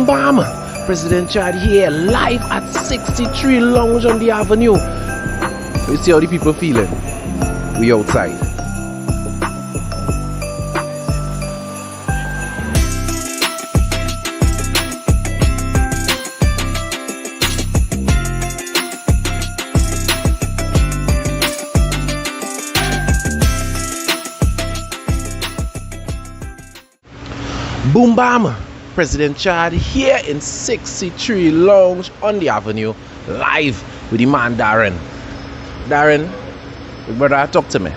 Boom bam! President Chad here, live at 63 Lounge on the Avenue. We see how the people feeling. We outside. Boom bam! President Chad here in 63 Lounge on the Avenue, live with the man Darren. Darren, big brother, talk to me.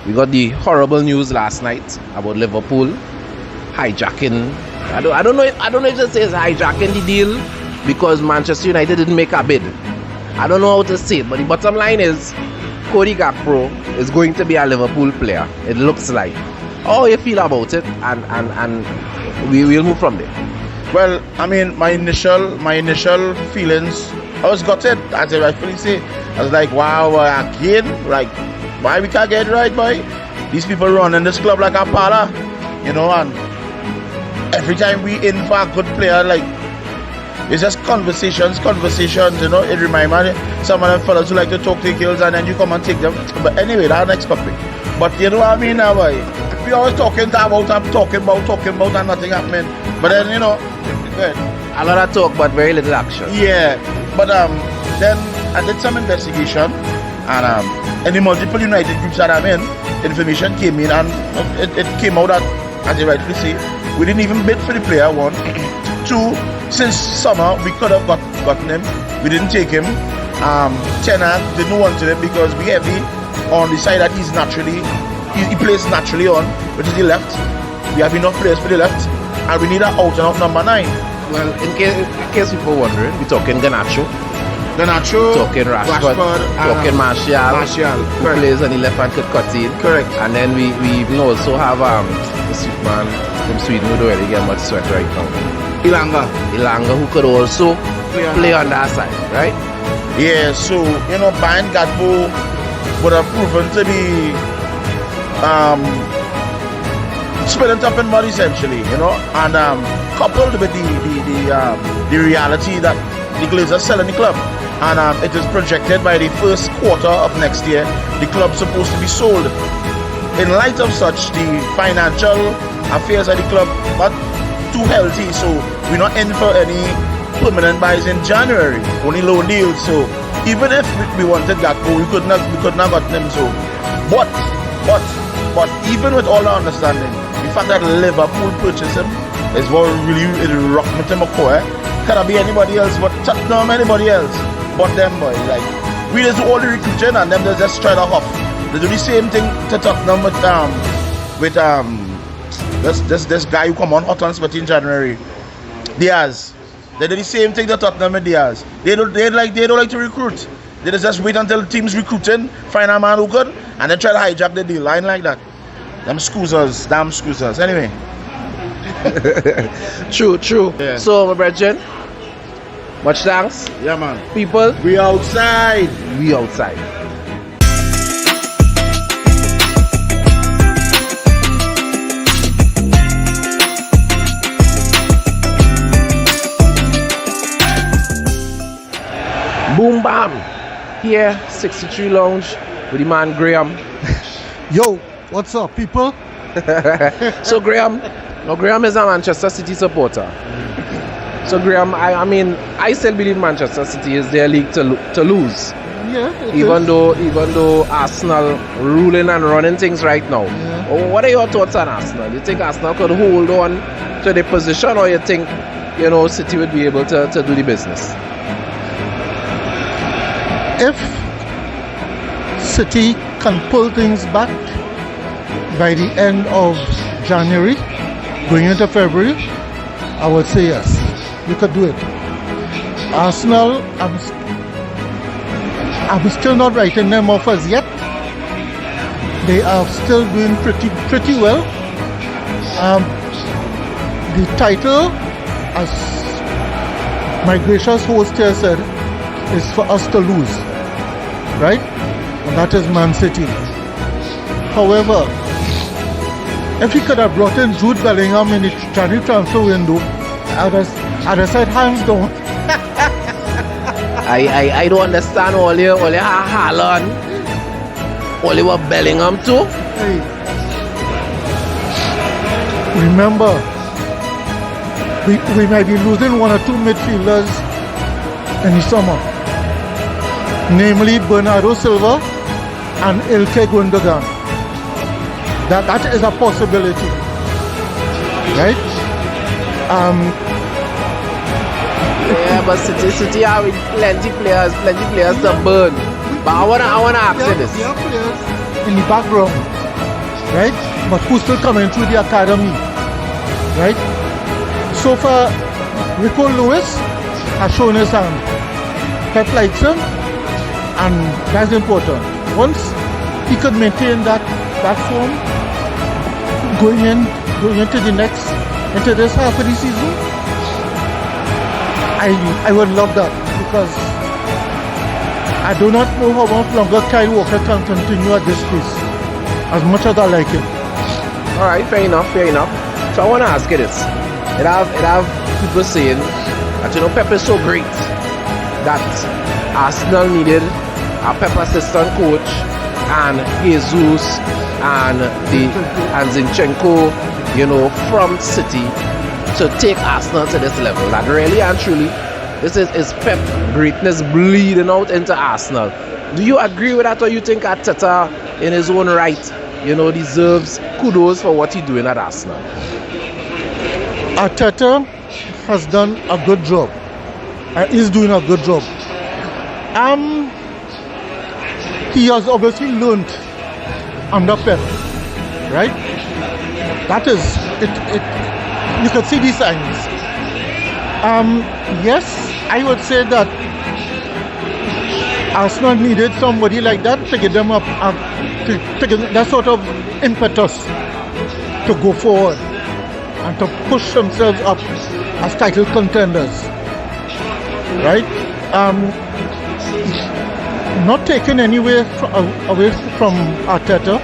We got the horrible news last night about Liverpool hijacking. I don't know if it says hijacking the deal because Manchester United didn't make a bid. I don't know how to say it, but the bottom line is Cody Gakpo is going to be a Liverpool player. It looks like. How you feel about it, and we will move from there. Well, I mean, my initial feelings, I was gutted, as I rightfully say. I was like, wow, again, like, why we can't get it right, boy? These people running this club like a parlor, you know, and every time we in for a good player, like, it's just conversations, you know. It reminds me of some of them fellas who like to talk their kills and then you come and take them. But anyway, that's next topic. But you know what I mean now, boy? We always talking about and nothing happening. But then, you know, good. A lot of talk but very little action. Yeah. But then I did some investigation and in the multiple United groups that I'm in, information came in and it came out that, as you rightly say, we didn't even bid for the player, one. Two, since summer we could have gotten him. We didn't take him. Ten Hag didn't want him because we heavy on the side that he's naturally he plays naturally on, which is the left. We have enough players for the left, and we need an out and out number 9. Well, in case people wondering, we're talking Garnacho, talking Rashford, talking Martial, who plays on the left hand cutting. Correct. And then we even also have the sweet man from Sweden who don't really get much sweat right now. Ilanga, who could also play on that side, right? Yeah, so, you know, buying Gakpo would have proven to be spilling up in mud essentially, you know, and coupled with the reality that the Glazers are selling the club, and it is projected by the first quarter of next year the club's supposed to be sold. In light of such, the financial affairs of the club not too healthy, so we're not in for any permanent buys in January, only loan deals. So even if we wanted Gakpo, we could not gotten him. So, but even with all the understanding, the fact that Liverpool purchased him is what really rocked me to my core. Could it be anybody else but Tottenham, anybody else but them, boy? Like, we just do all the recruiting and them they just try to huff. They do the same thing to Tottenham with this guy who come on hot and sweaty in January, Diaz. They do the same thing to Tottenham with Diaz. They don't like to recruit. They just wait until teams recruiting, find a man who good, and then try to hijack the deal line like that. Damn scoozers. Anyway. True. Yeah. So, my brethren, much thanks. Yeah, man. People, We outside. Boom bam! Here, 63 Lounge with the man Graham. Yo, what's up, people? So Graham is a Manchester City supporter. So Graham, I mean, I still believe Manchester City is their league to lose. Yeah. Even though Arsenal ruling and running things right now. Yeah. What are your thoughts on Arsenal? You think Arsenal could hold on to the position, or you think, City would be able to do the business? If City can pull things back by the end of January, going into February, I would say yes, we could do it. Arsenal, I'm still not writing them off as yet. They are still doing pretty well. The title, as my gracious host here said, is for us to lose, right? And that is Man City. However, if we could have brought in Jude Bellingham in the January transfer window, I would have And I said, hands down. I don't understand all you have Haaland, all you were Bellingham too. Hey. Remember, we might be losing one or two midfielders in the summer. Namely Bernardo Silva and Ilkay Gundogan. That is a possibility. Right? Yeah, but City have plenty players to burn. But I wanna ask you this. There are players in the background, right? But who still coming through the academy, right? So far, Rico Lewis has shown his hand. Pep likes him, and that's important. Once he could maintain that form, going into this half of the season, I would love that, because I do not know how much longer Kyle Walker can continue at this pace, as much as I like him. Alright, fair enough. So I wanna ask you this. It have people saying that Pep is so great that Arsenal needed a Pep assistant coach and Jesus and Zinchenko, from City to take Arsenal to this level. That really and truly, this is Pep greatness bleeding out into Arsenal. Do you agree with that, or you think Arteta in his own right, deserves kudos for what he's doing at Arsenal? Arteta has done a good job. He's doing a good job. He has obviously learned under Pep, right? That is it. You can see these signs. Yes, I would say that Arsenal needed somebody like that to get them up, to get that sort of impetus to go forward and to push themselves up as title contenders, right? Not taken away from Arteta.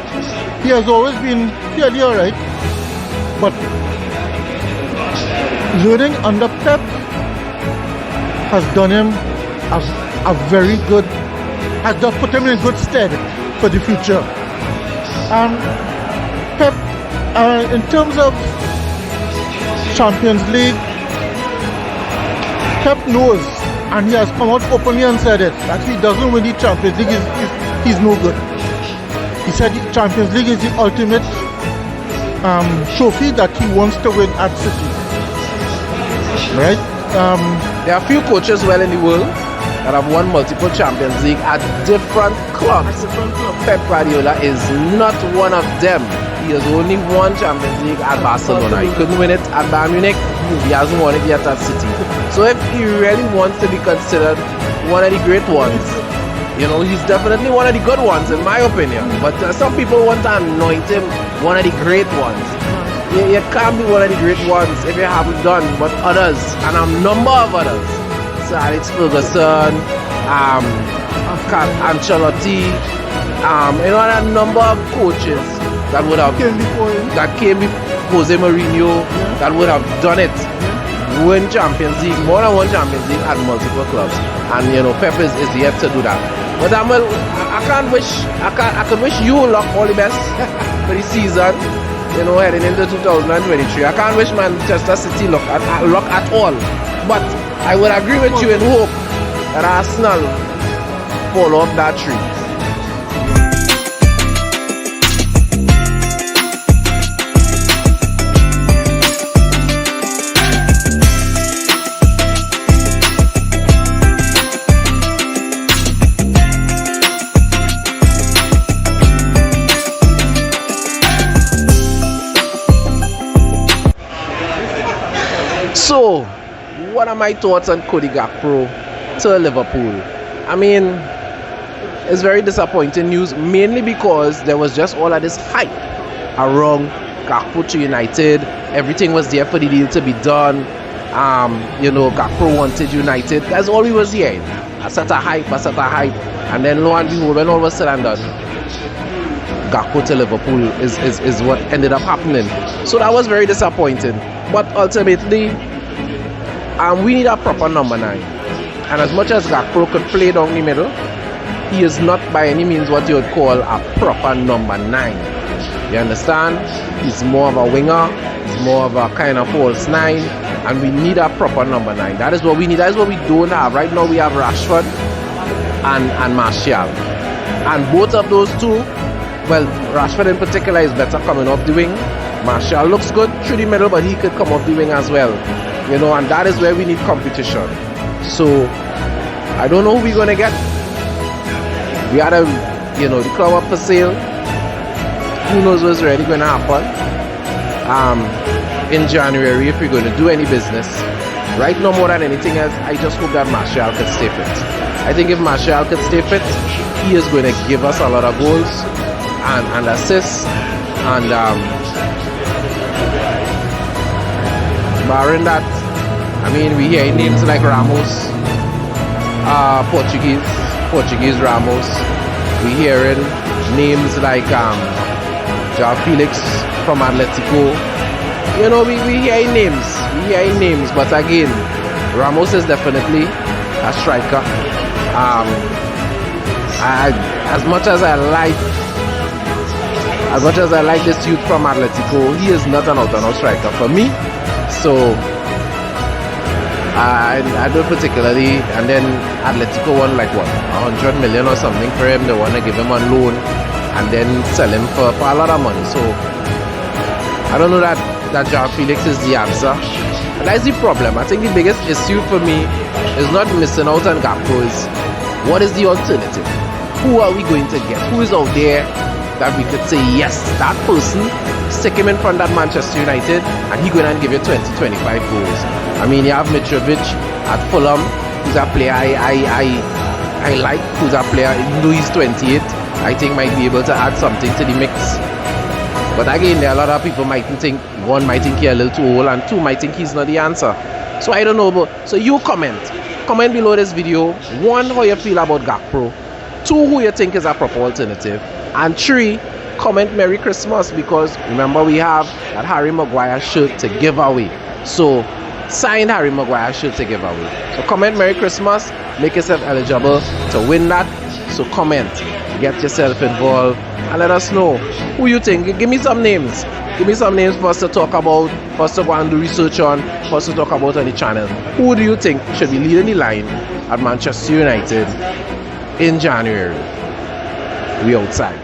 He has always been fairly alright, but learning under Pep has done him a very good, has just put him in good stead for the future. Pep, in terms of Champions League, Pep knows, and he has come out openly and said it, that he doesn't win the Champions League, he's no good. He said the Champions League is the ultimate trophy that he wants to win at City. Right? There are few coaches in the world that have won multiple Champions League at different clubs. Pep Guardiola is not one of them. He has only won Champions League at Barcelona. He couldn't win it at Bayern Munich. He hasn't won it yet at City. So if he really wants to be considered one of the great ones, he's definitely one of the good ones in my opinion. But some people want to anoint him one of the great ones. You can't be one of the great ones if you haven't done what others, and a number of others, Sir Alex Ferguson, Ancelotti, a number of coaches that would have came before Jose Mourinho, that would have done it, win Champions League, more than one Champions League at multiple clubs, and Pep is yet to do that. But I could wish you luck, all the best for the season. Heading into 2023. I can't wish Manchester City luck at all. But I would agree with you and hope that Arsenal fall off that tree. So, what are my thoughts on Cody Gakpo to Liverpool? I mean, it's very disappointing news, mainly because there was just all of this hype around Gakpo to United. Everything was there for the deal to be done. Gakpo wanted United. That's all we was hearing. A set of hype. And then lo and behold, when all was said and done, Gakpo to Liverpool is what ended up happening. So that was very disappointing. But ultimately, we need a proper number 9. And as much as Gakpo could play down the middle, he is not by any means what you would call a proper number 9. You understand? He's more of a winger, he's more of a kind of false 9, and we need a proper number 9. That is what we need. That is what we don't have. Right now we have Rashford and Martial. And both of those two, well, Rashford in particular is better coming off the wing. Martial looks good through the middle, but he could come off the wing as well. You know, and that is where we need competition. So, I don't know who we're going to get. We had the club up for sale. Who knows what's really going to happen in January if we're going to do any business. Right now, more than anything else, I just hope that Martial could stay fit. I think if Martial could stay fit, he is going to give us a lot of goals and assists. And barring that, I mean, we hear names like Ramos, Portuguese Ramos. We hearing names like João Felix from Atletico. You know, we hear names, but again, Ramos is definitely a striker. As much as I like this youth from Atletico, he is not an out-and-out striker for me. So I don't particularly. And then Atletico won like what, 100 million or something for him. They want to give him on loan and then sell him for a lot of money. So I don't know that João Felix is the answer. And that's the problem. I think the biggest issue for me is not missing out on Gakpo. Is what is the alternative? Who are we going to get? Who is out there that we could say, yes, that person, stick him in front of Manchester United and he's going to give you 20-25 goals. I mean, you have Mitrovic at Fulham, who's a player I like, who's a player, even though he's 28, I think might be able to add something to the mix. But again, there are a lot of people might think, one might think he's a little too old, and two might think he's not the answer. So I don't know, but so you comment below this video. 1, how you feel about Gakpo. 2, who you think is a proper alternative. And 3, comment Merry Christmas, because remember we have that Harry Maguire shirt to give away. So signed Harry Maguire shirt to give away. So comment Merry Christmas, make yourself eligible to win that. So comment, get yourself involved, and let us know who you think. Give me some names. Give me some names for us to talk about, for us to go and do research on, for us to talk about on the channel. Who do you think should be leading the line at Manchester United in January? We outside.